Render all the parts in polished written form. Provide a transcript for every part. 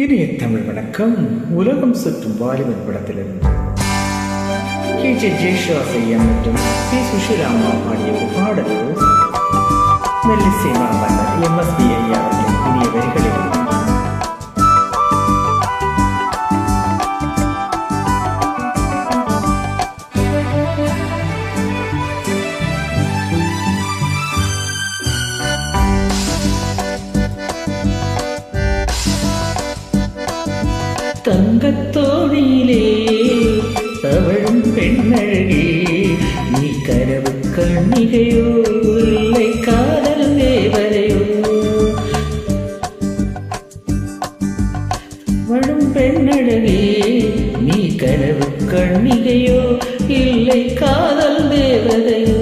இனிய தமிழ் வணக்கம். உலகம் சுற்றும் வாலிபன் படத்திலிருந்து KJ ஜெயசுவாசையா மற்றும் பி சுஷிராமா பாடிய ஒரு பாடல் மெல்லிசை மாமன்னர் MSB ஐயா அவர்களின் இனிய வரிகளில் தங்கத்தோணியிலே தவழும் பெண்ணழகே, நீ கனவு கண்ணிகையோ இல்லை காதல் தேவரையோ? வழும் பெண்ணழகே, நீ கனவு கண்ணிகையோ இல்லை காதல் தேவதையோ?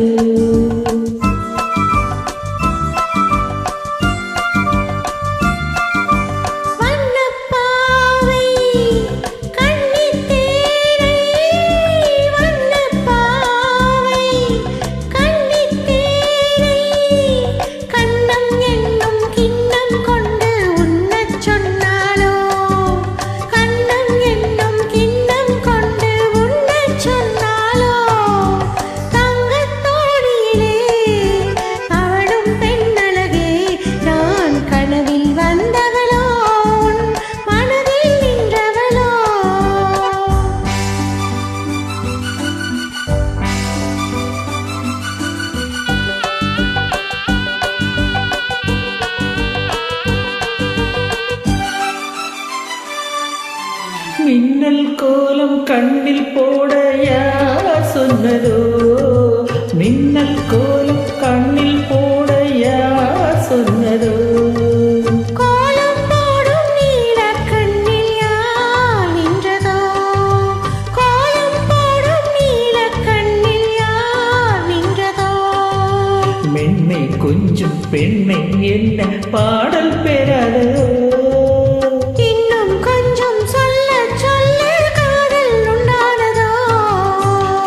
மின்னல் கோலம் கண்ணில் போட யார் சொன்னதோ? மின்னல் கோலம் கண்ணில் போட யார் சொன்னதோ? கோலம் போடும் நீல கண்ணில் யார் நின்றதோ? கோலம் போடும் நீல கண்ணில் யார் நின்றதோ? மென்மை கொஞ்சம் பெண்மை என்ன பாடல் பெறாதோ?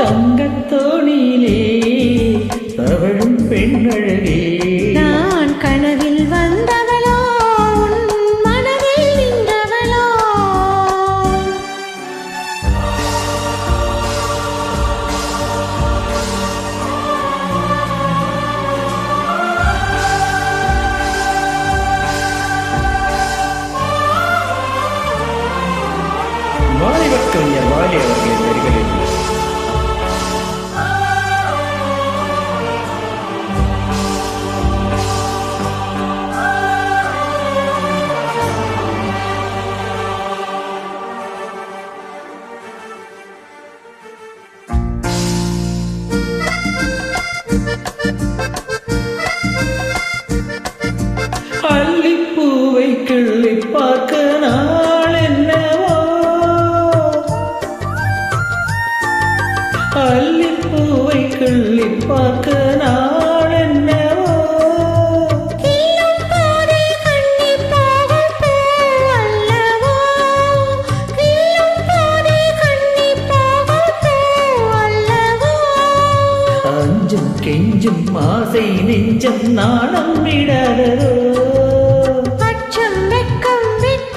தங்கத்தோணியிலே தவழும் பெண்ணழகே, நான் கனவில் வந்தவளோ உன் மனதில் நின்றவளோ? வாலிபக் கவிஞர் வாலி அவர்களின் வரிகளில் அல்லிப்பூவை கிள்ளி பார்க்க நாள் என்னவோ? அல்லிப்பூவை கிள்ளி பார்க்க நாள் என்னவோ? கிள்ளும் போதே கண்ணி போகும் பூ அல்லவோ? கிள்ளும் போதே கண்ணி போகும் பூ அல்லவோ? அஞ்சும் கெஞ்சும் ஆசை நெஞ்சம் நாணம் விடாதோ? அச்சம் வெட்கம் விட்டு